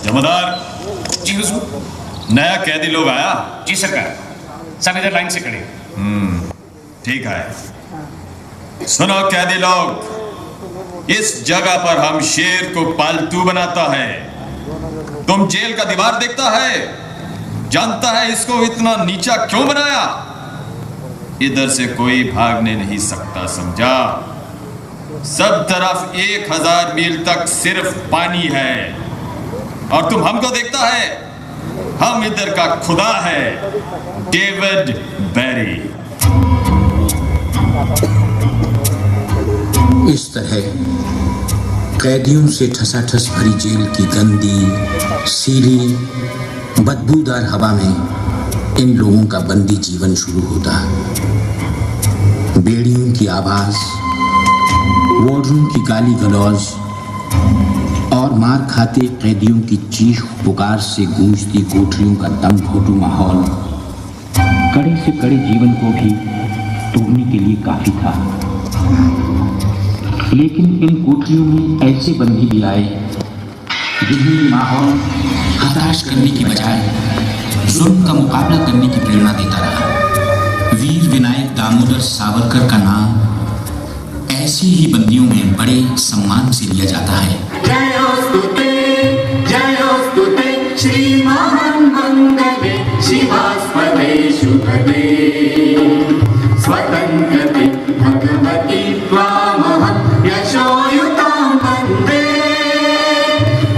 जमादार, जी हुजूर। नया कैदी लोग आया? जी सरकार, सब इधर लाइन से खड़े। ठीक है। सुनो कैदी लोग, इस जगह पर हम शेर को पालतू बनाता है। तुम जेल का दीवार देखता है, जानता है इसको इतना नीचा क्यों बनाया? इधर से कोई भागने नहीं सकता, समझा? सब तरफ 1000 मील तक सिर्फ पानी है, और तुम हमको देखता है? हम इधर का खुदा है, डेविड बैरी। इस तरह कैदियों से ठसाठस भरी जेल की गंदी, सीली, बदबूदार हवा में इन लोगों का बंदी जीवन शुरू होता। बेड़ियों की आवाज, वार्डरूम की गाली गलौज और मार खाते कैदियों की चीख पुकार से गूंजती कोठरियों का दम घोटू माहौल कड़े से कड़े जीवन को भी तोड़ने के लिए काफी था। लेकिन इन कोठरियों में ऐसे बंदी भी आए जिन्हें माहौल हताश करने की बजाय जुल्म का मुकाबला करने की प्रेरणा देता रहा। वीर विनायक दामोदर सावरकर का नाम ऐसे ही बंदियों में बड़े सम्मान से लिया जाता है। जयोस्तुते श्री महान मंगले शिवास्पदे शुभदे स्वतंत्रते भगवती त्वामहं यशोयुतां वन्दे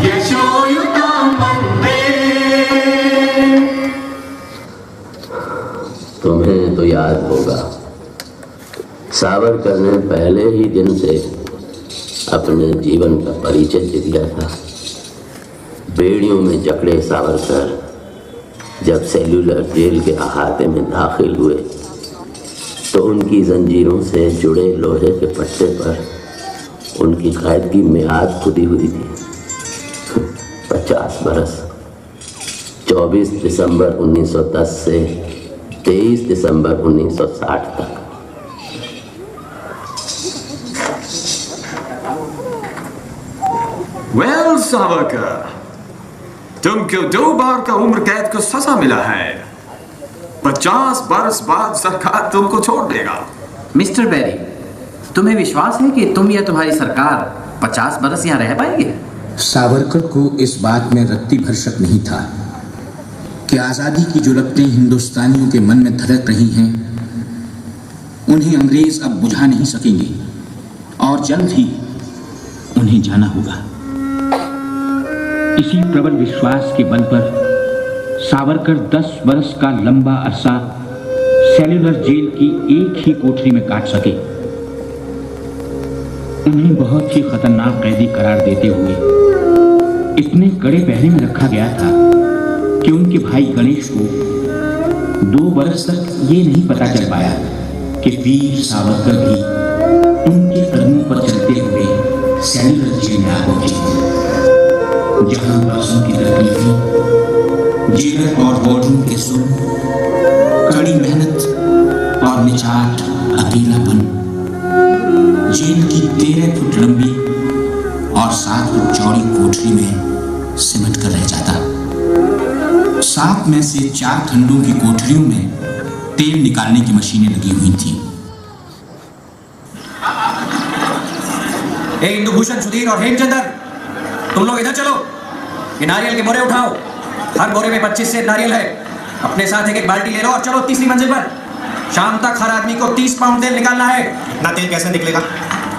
यशोयुतां वन्दे। तुम्हें तो याद होगा, सावरकर ने पहले ही दिन से अपने जीवन का परिचय दे दिया था। बेड़ियों में जकड़े सावरकर जब सेल्यूलर जेल के अहाते में दाखिल हुए तो उनकी जंजीरों से जुड़े लोहे के पट्टे पर उनकी कैद की मियाद खुदी हुई थी। 50 बरस, 24 दिसंबर 1910 से 23 दिसंबर 1960 तक। वेल सावरकर, तुमको 2 बार का उम्र कैद को सजा मिला है। 50 बरस बाद सरकार तुमको छोड़ देगा। मिस्टर बेरी, तुम्हें विश्वास है कि तुम या तुम्हारी सरकार 50 बरस यहाँ रह पाएंगे? सावरकर को इस बात में रत्ती भर शक नहीं था कि आज़ादी की जो लपटें हिंदुस्तानियों के मन में धड़क रही हैं उन्हें अंग्रेज अब बुझा नहीं सकेंगे और जल्द ही उन्हें जाना होगा। इसी प्रबल विश्वास के बल पर सावरकर 10 बरस का लंबा अरसा सेल्यूलर जेल की एक ही कोठरी में काट सके। उन्हें बहुत ही खतरनाक कैदी करार देते हुए इतने कड़े पहरे में रखा गया था कि उनके भाई गणेश को 2 बरस तक ये नहीं पता चल पाया कि वीर सावरकर भी उनके कदमों पर चलते हुए सेल्यूलर जेल में आ पहुंचे, जहां बरसों की तकलीफें, जेलर और वार्डरूम के सुर, कड़ी मेहनत और निछाट अकेलापन जेल की 13 फुट लंबी और 7 फुट चौड़ी कोठरी में सिमट कर रह जाता। 7 में से 4 खंडों की कोठरियों में तेल निकालने की मशीनें लगी हुई थी। इंदुभूषण, सुधीर और हेमचंदर, तुम लोग इधर चलो। ये नारियल के बोरे उठाओ। हर बोरे में 25 सेर नारियल है। अपने साथ एक बाल्टी ले लो और चलो तीसरी मंजिल पर। शाम तक हर आदमी को 30 पाउंड तेल निकालना है। इतना तेल कैसे निकलेगा?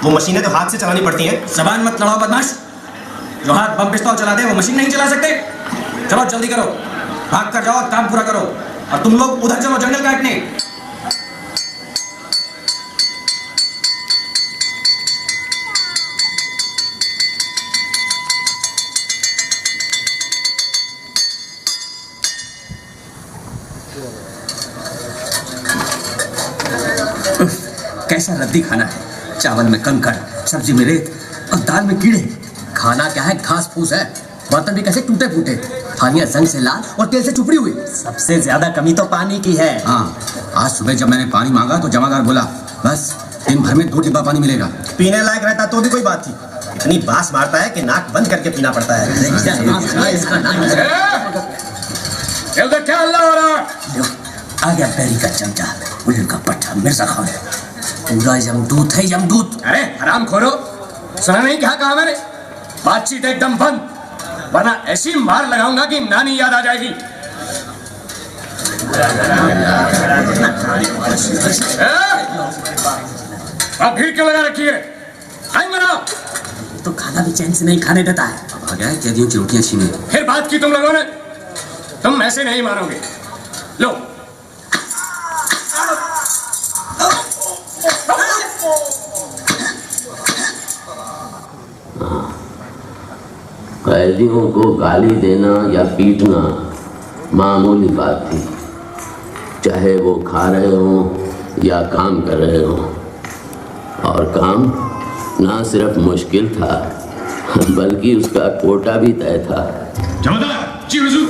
वो मशीनें तो हाथ से चलानी पड़ती हैं। जबान मत लड़ाओ बदमाश। जो हाथ बम पिस्तौल चलाते हैं वो मशीन नहीं चला सकते। चलो जल्दी करो, भाग कर जाओ, काम पूरा करो। और तुम लोग उधर चलो जंगल काटने। कैसा रद्दी खाना है। चावल में कंकड़, सब्जी में रेत और दाल में कीड़े। खाना क्या है, घास फूस है। बर्तन भी कैसे टूटे फूटे, थालियां जंग से लाल और तेल से चुपड़ी हुई। सबसे ज्यादा कमी तो पानी की है। हाँ, आज सुबह जब मैंने पानी मांगा तो जमादार बोला बस दिन भर में 2 डिब्बा पानी मिलेगा। पीने लायक रहता तो भी कोई बात थी, इतनी बास मारता है कि नाक बंद करके पीना पड़ता है। उधर क्या हल्ला हो रहा है? आ गया बैरी का चमचा, उल्लू का पट्टा, मिर्जा खान, पूरा यमदूत है, यमदूत। अरे हराम खोरो, सुना नहीं क्या कहा मैंने? बातचीत एकदम बंद, वरना ऐसी मार लगाऊंगा कि नानी याद आ जाएगी। आप भीड़ क्यों लगा रखी है? टाइम बनाओ। तो खाना भी चैन से नहीं खाने देता है। आ गया कैदियों की रोटियां छीने। फिर बात की तुम लोगों ने? तुम ऐसे नहीं मारोगे। लो कैदियों को गाली देना या पीटना मामूली बात थी, चाहे वो खा रहे हों या काम कर रहे हों। और काम ना सिर्फ मुश्किल था बल्कि उसका कोटा भी तय था। जमादार जी हुजूर,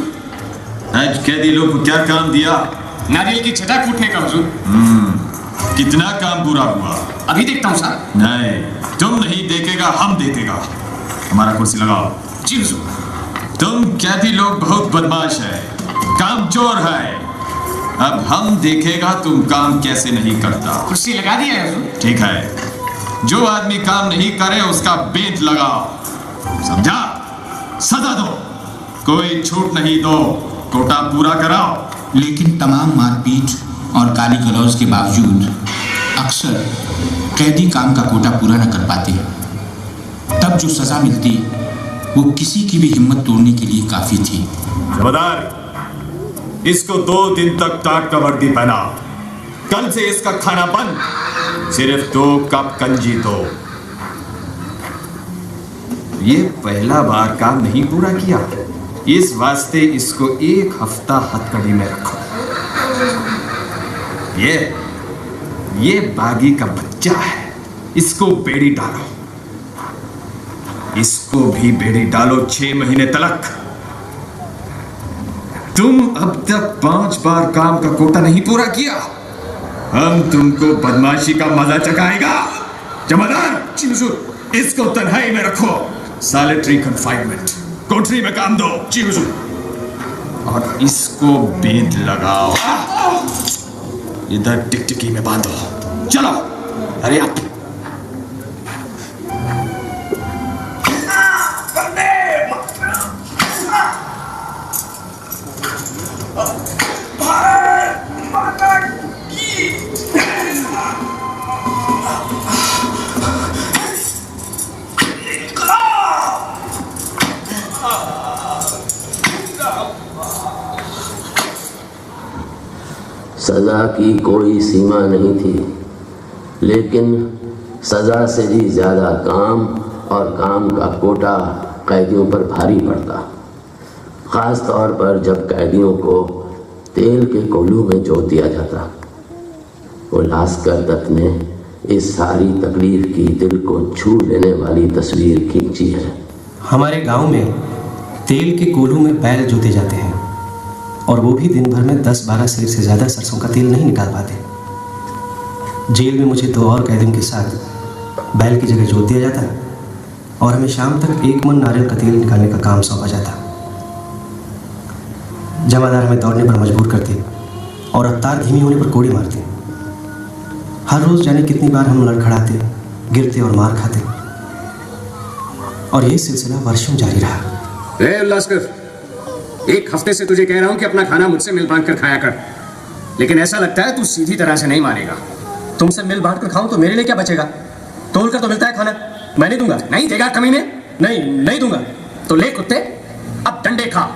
आज कैदी लोग को क्या काम दिया? नारियल की छटा कूटने का हुजूर। कितना काम पूरा हुआ? अभी देखता हूँ साहब। नहीं, तुम नहीं देखेगा, हम देखेगा। हमारा कुर्सी लगाओ। जी हुजूर। तुम कैदी लोग बहुत बदमाश है, काम चोर है। अब हम देखेगा तुम काम कैसे नहीं करता। कुर्सी लगा दिया है हुजूर। ठीक है, जो आदमी काम नहीं करे उसका बेंत लगाओ, समझा? सजा दो, कोई छूट नहीं दो, कोटा पूरा कराओ। लेकिन तमाम मारपीट और गाली गलौज के बावजूद अक्सर कैदी काम का कोटा पूरा न कर पाते। तब जो सजा मिलती वो किसी की भी हिम्मत तोड़ने के लिए काफी थी। जमादार, इसको 2 दिन तक टाट का वर्दी पहना। कल से इसका खाना बंद, सिर्फ 2 कप कंजी दो। ये पहला बार काम नहीं पूरा किया, इस वास्ते इसको 1 हफ्ता हथकड़ी में रखो। ये बागी का बच्चा है, इसको बेड़ी डालो। इसको भी बेड़ी डालो 6 महीने तलक। तुम अब तक 5 बार काम का कोटा नहीं पूरा किया, हम तुमको बदमाशी का मजा चखाएगा। जमादार जी हुजूर, इसको तन्हाई में रखो, सॉलिटरी कन्फाइनमेंट, कोठरी में काम दो। जी हुजूर। और इसको बेंत लगाओ, इधर टिकटिकी में बांधो। चलो, अरे आप सज़ा की कोई सीमा नहीं थी, लेकिन सज़ा से भी ज़्यादा काम और काम का कोटा कैदियों पर भारी पड़ता। ख़ास तौर पर जब कैदियों को तेल के कोल्हू में जोत दिया जाता। उल्लासकर दत्त ने इस सारी तकलीफ की दिल को छू लेने वाली तस्वीर खींची है। हमारे गांव में तेल के कोल्हू में बैल जोते जाते हैं, और वो भी दिन भर में 10-12 सेर से ज़्यादा सरसों का तेल नहीं निकाल पाते। जेल में मुझे 2 और कैदियों के साथ बैल की जगह जोत दिया जाता, और हमें शाम तक 1 मन नारियल का तेल निकालने का काम सौंपा जाता। जमादार हमें दौड़ने पर मजबूर करते और रफ्तार धीमी होने पर कोड़े मारते। हर रोज़ जाने कितनी बार हम लड़खड़ाते, गिरते और मार खाते, और ये सिलसिला वर्षों जारी रहा। उल्लासकर, 1 हफ्ते से तुझे कह रहा हूं कि अपना खाना मुझसे मिल बांट कर खाया कर, लेकिन ऐसा लगता है तू सीधी तरह से नहीं मानेगा। तुमसे मिल बांट कर खाऊं तो मेरे लिए क्या बचेगा? तोल कर तो मिलता है खाना, मैं नहीं दूंगा। नहीं देगा कमीने? नहीं दूंगा। तो ले कुत्ते, अब डंडे खा।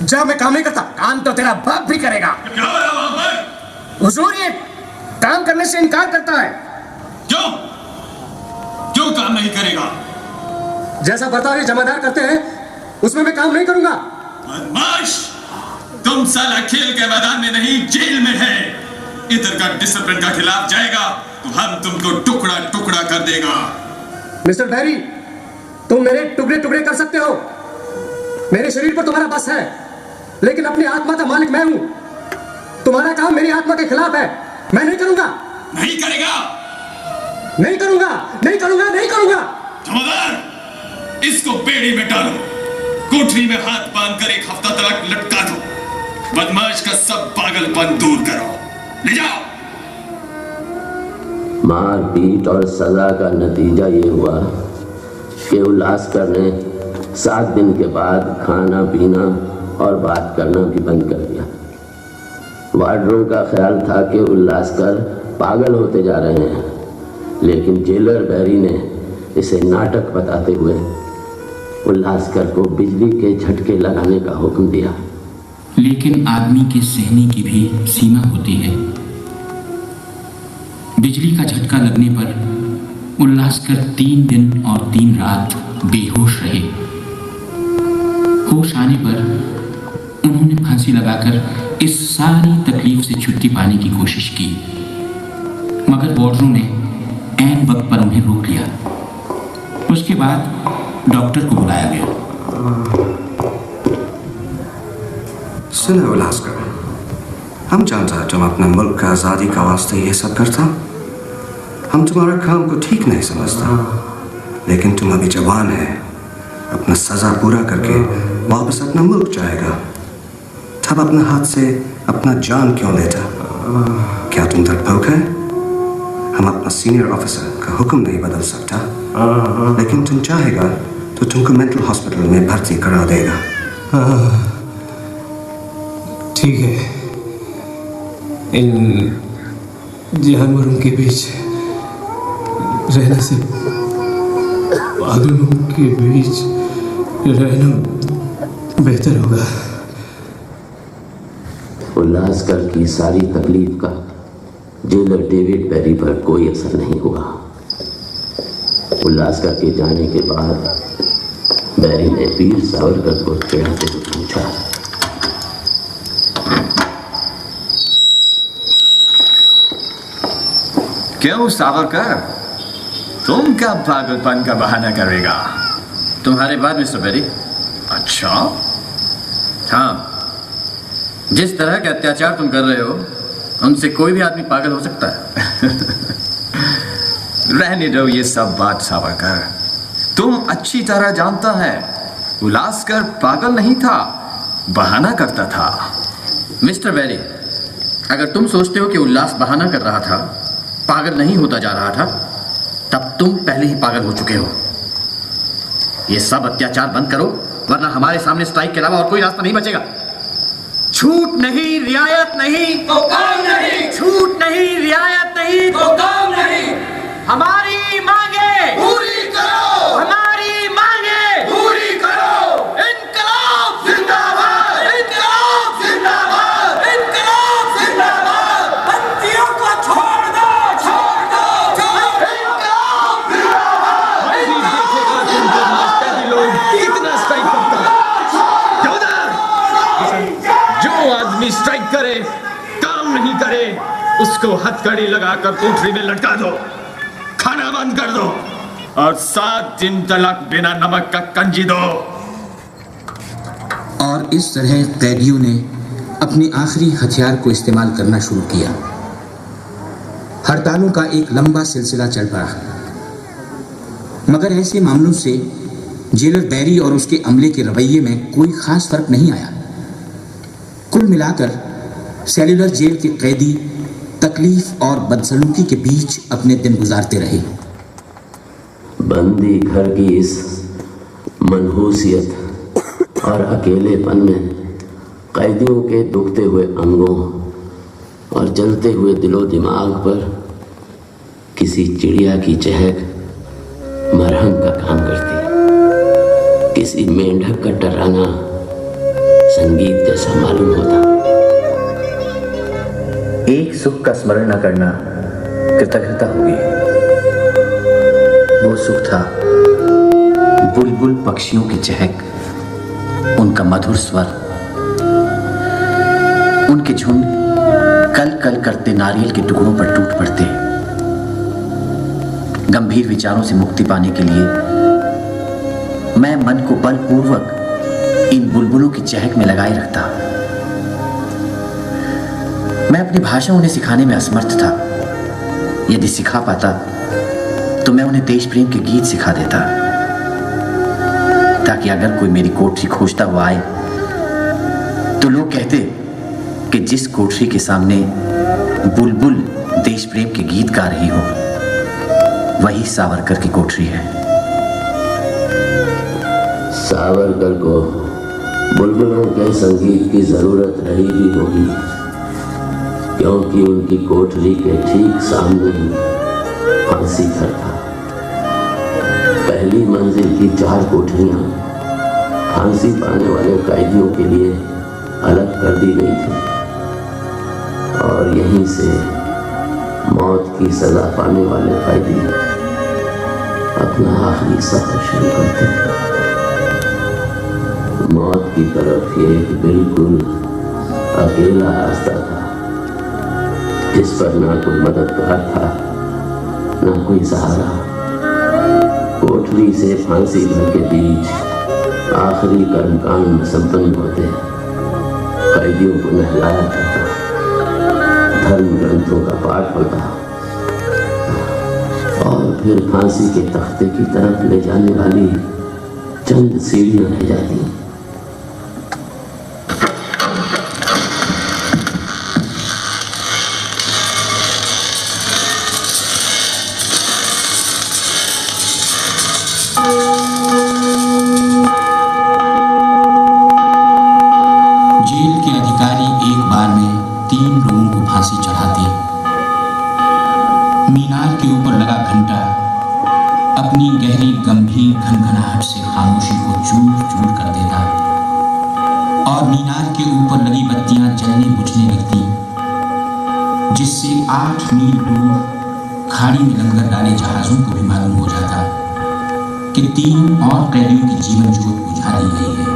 जा, मैं काम नहीं करता। काम तो तेरा बाप भी करेगा। क्या हो रहा वहां पर? हुजूर, ये काम करने से इनकार करता है। क्यों काम नहीं करेगा? जैसा बर्ताव ये जमादार करते हैं उसमें मैं काम नहीं करूंगा। बदमाश, तुम साला खेल के मैदान में नहीं जेल में है। इधर का डिसिप्लिन का खिलाफ जाएगा तो हम तुमको टुकड़ा टुकड़ा कर देगा। मिस्टर बैरी, तुम मेरे टुकड़े टुकड़े कर सकते हो, मेरे शरीर पर तुम्हारा बस है, लेकिन अपनी आत्मा का मालिक मैं हूं। तुम्हारा काम मेरी आत्मा के खिलाफ है, मैं नहीं करूंगा। नहीं करेगा? नहीं करूंगा, नहीं करूंगा, नहीं करूंगा। जमादार, इसको बेड़ी में डालो, कोठरी में हाथ बांधकर 1 हफ्ता तक लटका दो। बदमाश का सब पागलपन दूर करो। ले जाओ। मारपीट और सजा का नतीजा ये हुआ कि उल्लासकर ने 7 दिन के बाद खाना पीना और बात करना भी बंद कर दिया। वार्डरों का ख्याल था कि उल्लासकर पागल होते जा रहे हैं, लेकिन जेलर बैरी ने इसे नाटक बताते हुए उल्लासकर को बिजली के झटके लगाने का हुक्म दिया। लेकिन आदमी के सहने की भी सीमा होती है। बिजली का झटका लगने पर उल्लासकर 3 दिन और 3 रात बेहोश रहे। होश आने पर उन्होंने फांसी लगाकर इस सारी तकलीफ से छुट्टी पाने की कोशिश की, मगर वार्डरों ने ऐन वक्त पर उन्हें रोक लिया। उसके बाद डॉक्टर को बुलाया गया। सुनो उल्लासकर, हम जानता तुम अपने मुल्क का आज़ादी का वास्ते ये सब करता। हम तुम्हारे काम को ठीक नहीं समझता, लेकिन तुम अभी जवान है। अपना सजा पूरा करके वापस अपना मुल्क जाएगा। तब अपने हाथ से अपना जान क्यों लेता? क्या तुम डरपोक है? हम अपना सीनियर ऑफिसर का हुक्म नहीं बदल सकता, लेकिन तुम चाहेगा तो तुमको मेंटल हॉस्पिटल में भर्ती करा देगा। ठीक है, इन जानवरों के बीच रहने से पागलों के बीच रहना बेहतर होगा। उल्लासकर की सारी तकलीफ का जेलर डेविड बैरी पर कोई असर नहीं हुआ। उल्लासकर के जाने के बाद बैरी ने वीर सावरकर को चिढ़ाते हुए पूछा, क्यों सावरकर, तुम क्या पागलपन का बहाना करेगा? तुम्हारे बाद मिस्टर बैरी। अच्छा? हाँ, जिस तरह के अत्याचार तुम कर रहे हो उनसे कोई भी आदमी पागल हो सकता है। रहने दो ये सब बात सावरकर। तुम अच्छी तरह जानता है उल्लासकर पागल नहीं था, बहाना करता था। मिस्टर बैरी, अगर तुम सोचते हो कि उल्लास बहाना कर रहा था, पागल नहीं होता जा रहा था, तब तुम पहले ही पागल हो चुके हो। ये सब अत्याचार बंद करो, वरना हमारे सामने स्ट्राइक के अलावा और कोई रास्ता नहीं बचेगा। छूट नहीं, रियायत नहीं तो काम नहीं। छूट नहीं, रियायत नहीं तो काम नहीं। हमारी मांगे पूरी करो। हमारी मांगे पूरी करो। इनकलाब जिंदाबाद। इनकलाब जिंदाबाद। इनकलाब जिंदाबाद। बंदियों को छोड़ दो, छोड़ दो, छोड़ दो। इनकलाब जिंदाबाद। कितना स्ट्राइक करता है? जो आदमी स्ट्राइक करे, काम नहीं करे, उसको हथकड़ी लगाकर कोठरी में लटका दो, खाना बंद कर दो और 7 दिन तक बिना नमक का कंजी दो। और इस तरह कैदियों ने अपने आखिरी हथियार को इस्तेमाल करना शुरू किया। हड़तालों का एक लंबा सिलसिला चल पड़ा, मगर ऐसे मामलों से जेलर बैरी और उसके अमले के रवैये में कोई खास फर्क नहीं आया। कुल मिलाकर सेल्यूलर जेल के कैदी तकलीफ और बदसलूकी के बीच अपने दिन गुजारते रहे। बंदी घर की इस मनहूसियत और अकेलेपन में कैदियों के दुखते हुए अंगों और जलते हुए दिलो दिमाग पर किसी चिड़िया की चहक मरहम का काम करती, किसी मेंढक का टर्राना संगीत जैसा मालूम होता। एक सुख का स्मरण न करना कृतज्ञता होगी। वो सुख था बुलबुल पक्षियों की चहक, उनका मधुर स्वर, उनके झुंड कल कल करते नारियल के टुकड़ों पर टूट पड़ते। गंभीर विचारों से मुक्ति पाने के लिए मैं मन को बलपूर्वक इन बुलबुलों की चहक में लगाए रखता। मैं अपनी भाषा उन्हें सिखाने में असमर्थ था। यदि सिखा पाता तो मैं उन्हें देश प्रेम के गीत सिखा देता, ताकि अगर कोई मेरी कोठरी खोजता हुआ आए तो लोग कहते कि जिस कोठरी के सामने बुलबुल देश प्रेम के गीत गा रही हो वही सावरकर की कोठरी है। सावरकर को बुलबुलों के संगीत की जरूरत रही भी होगी, क्योंकि उनकी कोठरी के ठीक सामने ही फांसी घर था। पहली मंजिल की 4 कोठरियां फांसी पाने वाले कैदियों के लिए अलग कर दी गई थी और यहीं से मौत की सजा पाने वाले कैदी अपना आखिरी सफर शुरू करते थे। मौत की तरफ एक बिल्कुल अकेला रास्ता था, जिस पर ना कोई मददगार था ना कोई सहारा। कोठरी से फांसी घर के बीच आखिरी कर्मकांड संपन्न होते कैदियों को नहलाया जाता, धर्म ग्रंथों का पाठ होता और फिर फांसी के तख्ते की तरफ ले जाने वाली चंद सीढ़ियां रह जाती। जेल के अधिकारी एक बार में 3 लोगों को फांसी चढ़ाते। मीनार के ऊपर लगा घंटा अपनी गहरी गंभीर घनघनाहट से खामोशी को चूर चूर कर देता और मीनार के ऊपर लगी बत्तियां जलने बुझने लगती, जिससे 8 मील दूर खाड़ी में लंगर डाले जहाजों को भी मालूम हो जाता कि 3 और कैदियों की जीवन ज्योत बुझा दी गई है।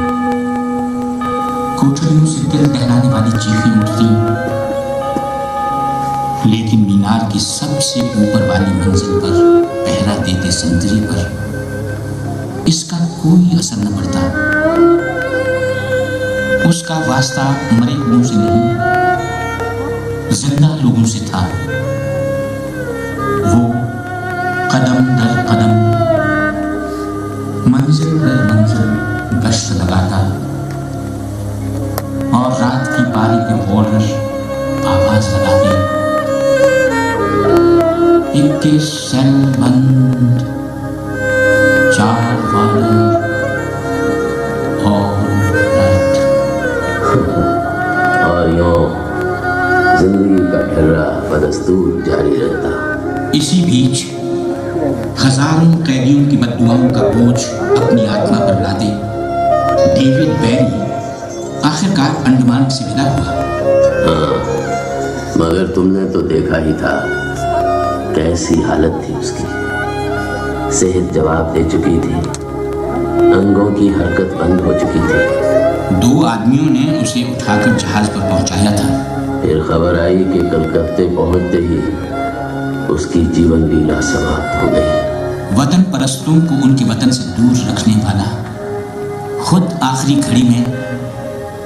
कोठरियों से दिल दहलाने वाली चीखें उठती, लेकिन मीनार की सबसे ऊपर वाली मंजिल पर पहरा देते संतरी पर इसका कोई असर न पड़ता। उसका वास्ता मरे लोगों से नहीं, जिंदा लोगों से था। वो कदम दर कदम, मंजिल दर मंजिल गश्त लगाता और रात की पारी के बॉर्डर आवाज लगाते, 21 सेल बंद, 4 वार्डर और राइट। और यूं जिंदगी का ढर्रा बदस्तूर जारी रहता। इसी बीच हजारों कैदियों की बद्दुआओं का बोझ अपनी आत्मा पर लादे डेविड बैरी आखिरकार अंडमान से विदा हुआ। हाँ, मगर तुमने तो देखा ही था कैसी हालत थी उसकी। सेहत जवाब दे चुकी थी, अंगों की हरकत बंद हो चुकी थी। 2 आदमियों ने उसे उठाकर जहाज पर पहुंचाया था। फिर खबर आई कि कलकत्ते पहुंचते ही उसकी जीवन लीला समाप्त हो गई। वतन परस्तों को उनके वतन से दूर रखने वाला खुद आखिरी घड़ी में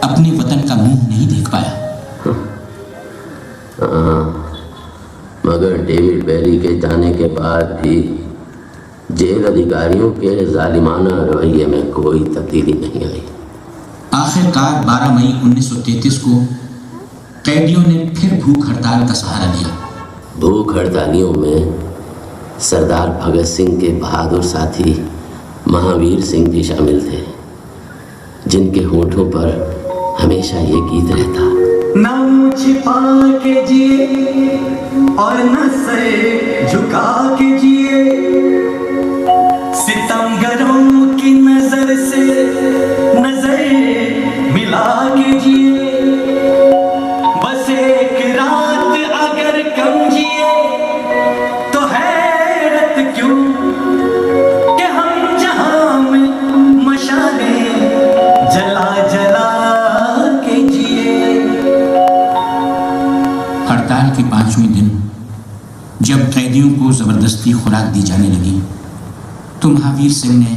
अपने वतन का मुंह नहीं देख पाया। मगर डेविड बैरी के जाने के बाद भी जेल अधिकारियों के जालिमाना रवैये में कोई तब्दीली नहीं आई। आखिरकार 12 मई 1933 को कैदियों ने फिर भूख हड़ताल का सहारा लिया। भूख हड़तालियों में सरदार भगत सिंह के बहादुर साथी महावीर सिंह भी शामिल थे, जिनके होठों पर हमेशा ये गीत रहता, न मुँह छिपा के जिए और न सर झुका के जिए, सितमगरों की नजर से नजर मिला के जिए, बस एक रात अगर कम जिए तो हैरत क्यों कि हम जहां में मशाले जला जला के जिए। हड़ताल के 5वें दिन जब कैदियों को जबरदस्ती खुराक दी जाने लगी तो महावीर सिंह ने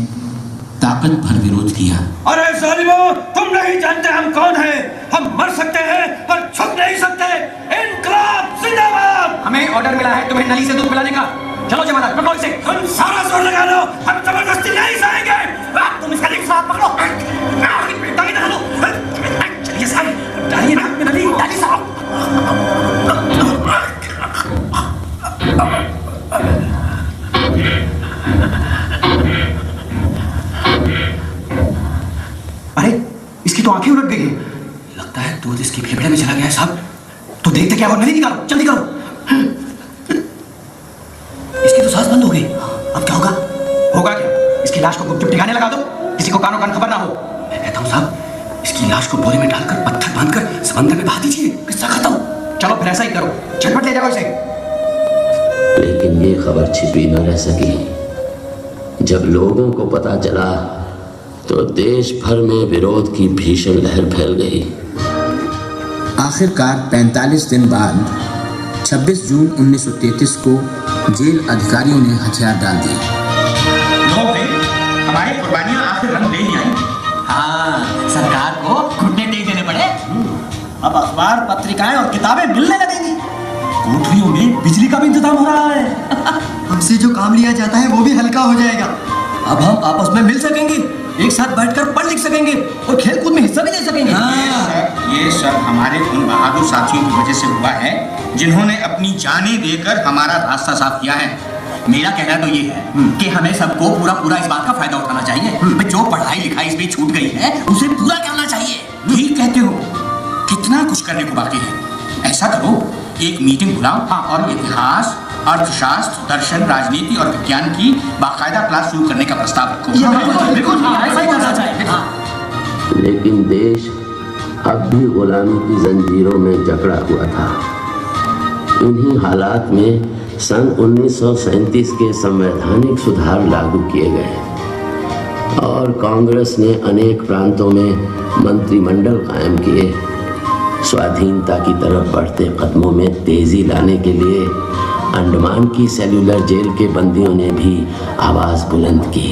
ताकत भर विरोध किया। अरे जालिमों, तुम नहीं जानते हम कौन हैं। हम मर सकते हैं पर छुप नहीं सकते। इनकलाब जिंदाबाद। हमें ऑर्डर मिला है तुम्हें नली से दूध पिलाने का। चलो जमादार, पकड़ो इसे। तुम सारा जोर लगा लो, हम जबरदस्ती नहीं जाएंगे। तुम इसका रिक्शा हाथ पकड़ो। टांगे ना लो। चलिए साहब, डालिए नाक में नली, डालिए साहब। अरे इसकी तो आंखें उलट गई हैं। लगता है दूध इसकी फेफड़े में चला गया है साहब। तो देखते क्या, और नली निकालो, जल्दी करो। इसकी तो सांस बंद हो गई। अब क्या होगा? होगा क्या? इसकी लाश को गुपचुप ठिकाने लगा दो, किसी को कानो कान खबर ना हो। मैं कहता हूँ साहब, इसकी लाश को बोरे में डालकर पत्थर बांधकर समंदर में बहा दीजिए, किस्सा खत्म। चलो फिर ऐसा ही करो, झटपट ले जाओ इसे। लेकिन ये खबर छिपी न रह सकी। जब लोगों को पता चला तो देश भर में विरोध की भीषण लहर फैल गई। आखिरकार 45 दिन बाद 26 जून 1933 को जेल अधिकारियों ने हथियार डाल दिए। हमारी कुर्बानियां आखिर रंग ले ही आई। हाँ, सरकार को घुटने टेक देने पड़े। अब अखबार, पत्रिकाएं और किताबें मिलने लगेंगी। कोठरियों में बिजली का भी इंतजाम हो रहा है। हमसे जो काम लिया जाता है वो भी हल्का हो जाएगा। अब हम आपस में मिल सकेंगे, एक साथ बैठकर पढ़ लिख सकेंगे और खेल कूद में हिस्सा भी ले सकेंगे। ये सब हमारे उन बहादुर साथियों की वजह से हुआ है जिन्होंने अपनी जानें देकर हमारा रास्ता साफ किया है। मेरा कहना तो ये है कि हमें सबको पूरा इस बात का फायदा उठाना चाहिए। जो पढ़ाई लिखाई इसमें छूट गई है उसे पूरा करना चाहिए। ठीक कहते हो, कितना कुछ करने को बाकी है। ऐसा करो, एक मीटिंग बुलाओ और इतिहास, अर्थशास्त्र, दर्शन, राजनीति और विज्ञान की बाकायदा क्लास शुरू करने का प्रस्ताव रखो। लेकिन देश अब भी गुलामी की जंजीरों में जकड़ा हुआ था। इन्हीं हालात में सन 1937 के संवैधानिक सुधार लागू किए गए और कांग्रेस ने अनेक प्रांतों में मंत्रिमंडल कायम किए। स्वाधीनता की तरफ बढ़ते कदमों में तेजी लाने के लिए अंडमान की सेल्यूलर जेल के बंदियों ने भी आवाज बुलंद की।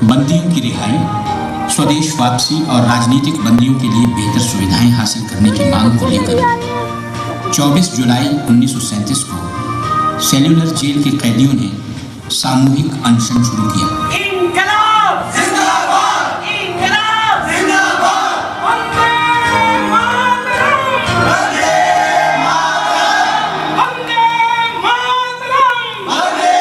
बंदियों की रिहाई, स्वदेश वापसी और राजनीतिक बंदियों के लिए बेहतर सुविधाएं हासिल करने की मांग को लेकर 24 जुलाई 1937 को सेल्यूलर जेल के कैदियों ने सामूहिक अनशन शुरू किया। इंकलाब जिंदाबाद, इंकलाब जिंदाबाद, वंदे मातरम, वंदे मातरम, वंदे मातरम, वंदे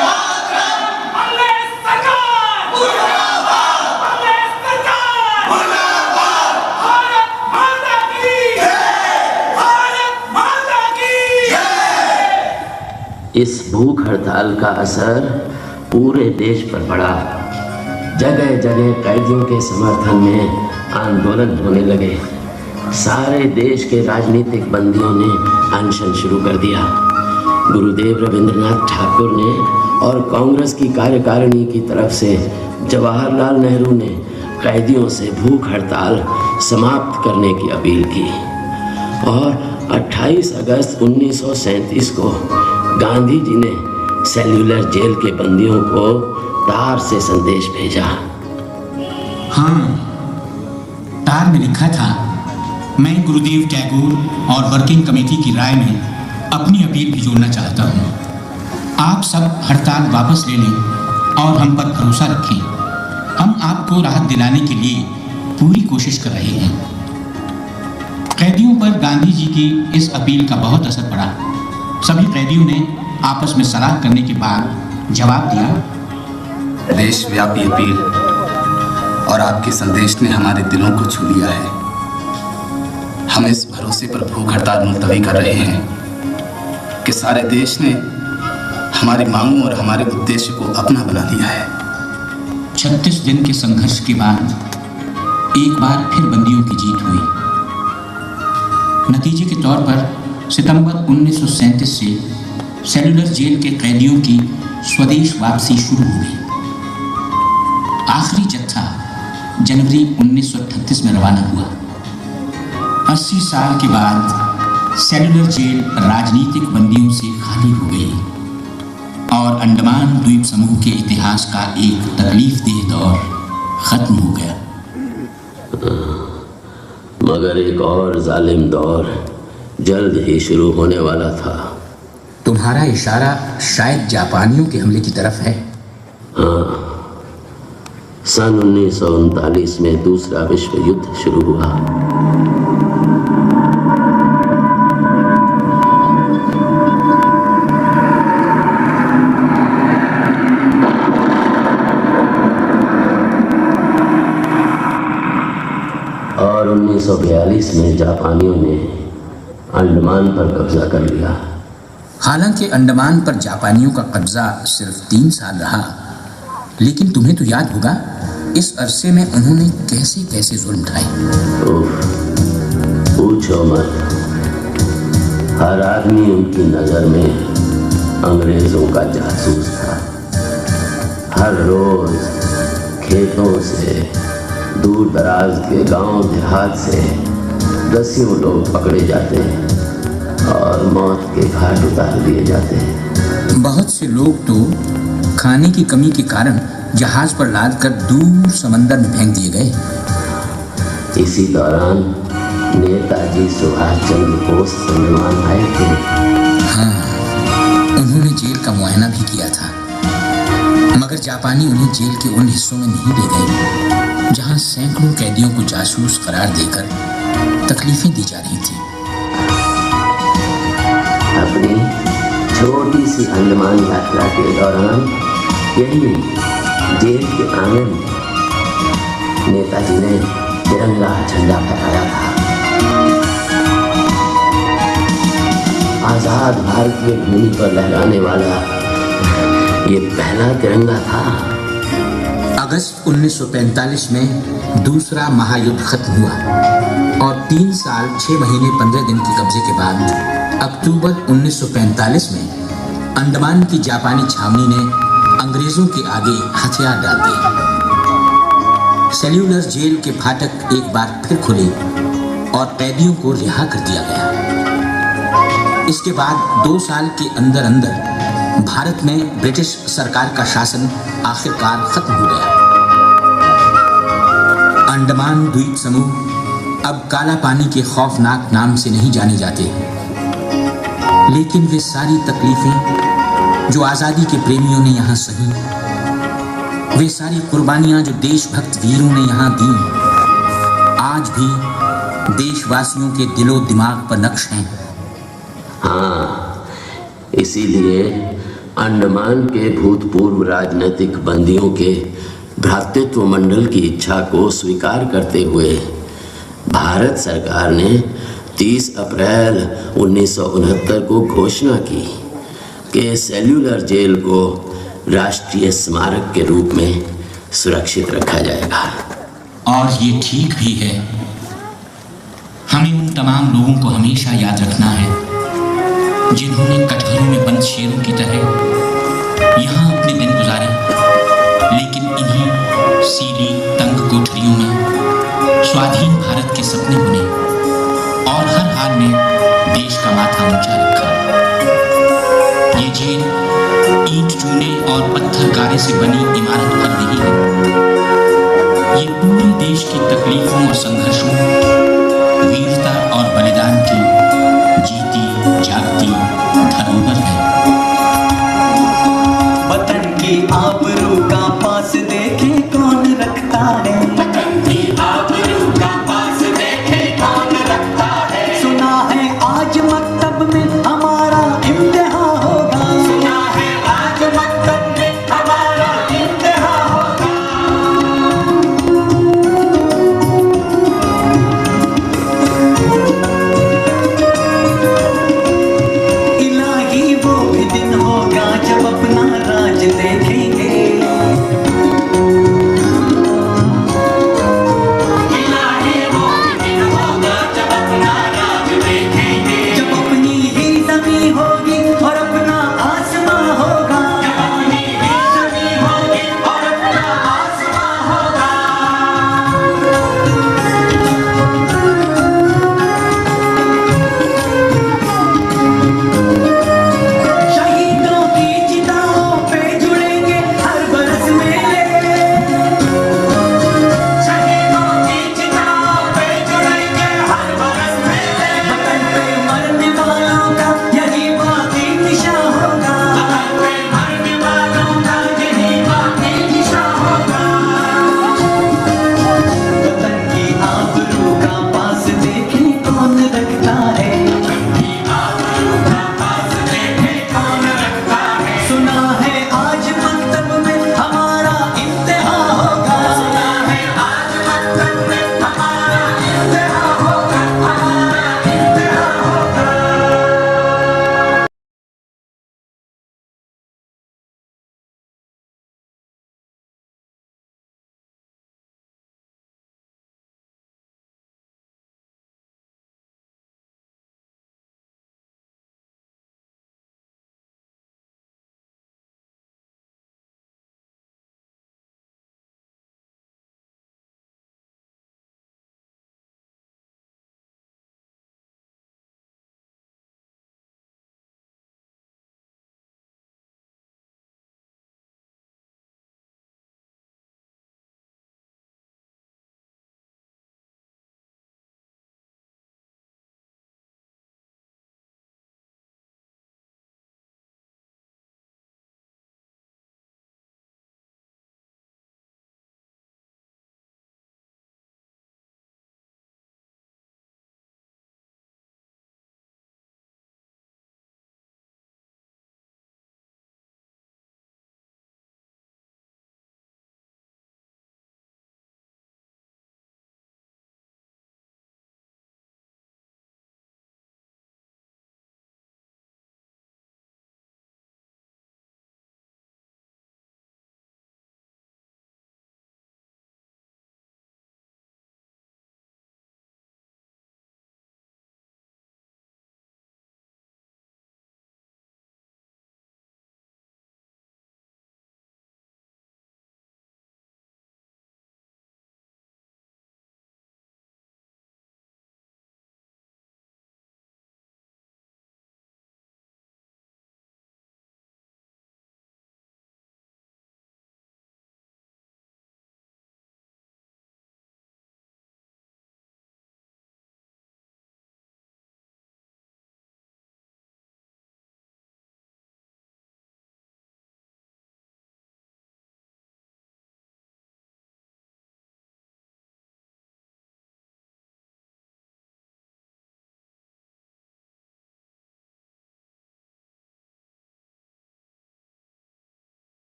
मातरम, वंदे सरकार मुर्दाबाद, वंदे सरकार मुर्दाबाद, भारत माता की जय, भारत माता की जय। इस भूख हड़ताल का असर पूरे देश पर पड़ा। जगह जगह कैदियों के समर्थन में आंदोलन होने लगे। सारे देश के राजनीतिक बंदियों ने अनशन शुरू कर दिया। गुरुदेव रविंद्रनाथ ठाकुर ने और कांग्रेस की कार्यकारिणी की तरफ से जवाहरलाल नेहरू ने कैदियों से भूख हड़ताल समाप्त करने की अपील की और 28 अगस्त 1937 को गांधी जी ने सेल्यूलर जेल के बंदियों को तार से संदेश भेजा। हाँ, तार में लिखा था, मैं गुरुदेव टैगोर और वर्किंग कमेटी की राय में अपनी अपील भी जोड़ना चाहता हूँ। आप सब हड़ताल वापस ले लें और हम पर भरोसा रखें। हम आपको राहत दिलाने के लिए पूरी कोशिश कर रहे हैं। कैदियों पर गांधी जी की इस अपील का बहुत असर पड़ा। सभी कैदियों ने आपस में सलाह करने के बाद जवाब दिया। देशव्यापी अपील और आपके संदेश ने हमारे दिलों को छू लिया है। हम इस भरोसे पर भूख हड़ताल मुलतवी कर रहे हैं कि सारे देश ने हमारी मांगों और हमारे उद्देश्य को अपना बना लिया है। 36 दिन के संघर्ष के बाद एक बार फिर बंदियों की जीत हुई। नतीजे के तौर पर सितंबर 1937 से सेल्यूलर जेल के कैदियों की स्वदेश वापसी शुरू हो गई। आखिरी जत्था जनवरी 1938 में रवाना हुआ। 80 साल के बाद सेल्यूलर जेल राजनीतिक बंदियों से खाली हो गई और अंडमान द्वीप समूह के इतिहास का एक तकलीफदेह दौर खत्म हो गया। मगर एक और जालिम दौर जल्द ही शुरू होने वाला था। तुम्हारा इशारा शायद जापानियों के हमले की तरफ है। हाँ, सन 1939 में दूसरा विश्व युद्ध शुरू हुआ। और 1942 में जापानियों ने अंडमान पर कब्जा कर लिया। हालांकि अंडमान पर जापानियों का कब्जा सिर्फ 3 साल रहा, लेकिन तुम्हें तो याद होगा इस अरसे में उन्होंने कैसे कैसे जुल्म उठाए। पूछो मत, हर आदमी उनकी नजर में अंग्रेजों का जासूस था। हर रोज खेतों से, दूर दराज के गांव देहात से दसियों लोग पकड़े जाते हैं और मौत के घाट उतार दिए जाते हैं। बहुत से लोग तो खाने की कमी के कारण जहाज पर लादकर दूर समंदर में फेंक दिए गए। इसी दौरान नेताजी सुभाष चंद्र बोस अंडमान आए थे। हाँ, उन्होंने जेल का मुआयना भी किया था, मगर जापानी उन्हें जेल के उन हिस्सों में नहीं ले गए जहां सैकड़ों कैदियों को जासूस करार देकर तकलीफें दी जा रही थी। अपनी छोटी सी अंडमान यात्रा के दौरान यही जेल के आंगन में नेताजी ने तिरंगा झंडा फहराया था। आजाद भारत की भूमि पर लहराने वाला ये पहला तिरंगा था। अगस्त 1945 में दूसरा महायुद्ध खत्म हुआ और 3 साल 6 महीने 15 दिन के कब्जे के बाद अक्टूबर 1945 में अंडमान की जापानी छावनी ने अंग्रेजों के आगे हथियार डाल दिए। सेल्यूलर जेल के फाटक एक बार फिर खुले और कैदियों को रिहा कर दिया गया। इसके बाद 2 साल के अंदर अंदर भारत में ब्रिटिश सरकार का शासन आखिरकार खत्म हो गया। अंडमान द्वीप समूह अब काला पानी के खौफनाक नाम से नहीं जाने जाते, लेकिन वे सारी तकलीफें जो आज़ादी के प्रेमियों ने यहाँ सही, वे सारी कुर्बानियां जो देशभक्त वीरों ने यहाँ दी, आज भी देशवासियों के दिलो दिमाग पर नक्श हैं। हाँ, इसीलिए अंडमान के भूतपूर्व राजनीतिक बंदियों के भ्रातृत्व मंडल की इच्छा को स्वीकार करते हुए भारत सरकार ने 30 अप्रैल 1969 को घोषणा की कि सेल्यूलर जेल को राष्ट्रीय स्मारक के रूप में सुरक्षित रखा जाएगा। और ये ठीक भी है। हमें उन तमाम लोगों को हमेशा याद रखना है जिन्होंने कटघरों में बंद शेरों की तरह यहाँ अपने दिन गुजारे, लेकिन इन्हीं सीधी तंग कोठरियों में स्वाधीन भारत के सपने बुने और हर हाल में देश का माथा ऊंचा रखा। ये जेल ईंट चूने और पत्थर गारे से बनी इमारत पर नहीं है। ये पूरे देश की तकलीफों और संघर्षों, वीरता और बलिदान की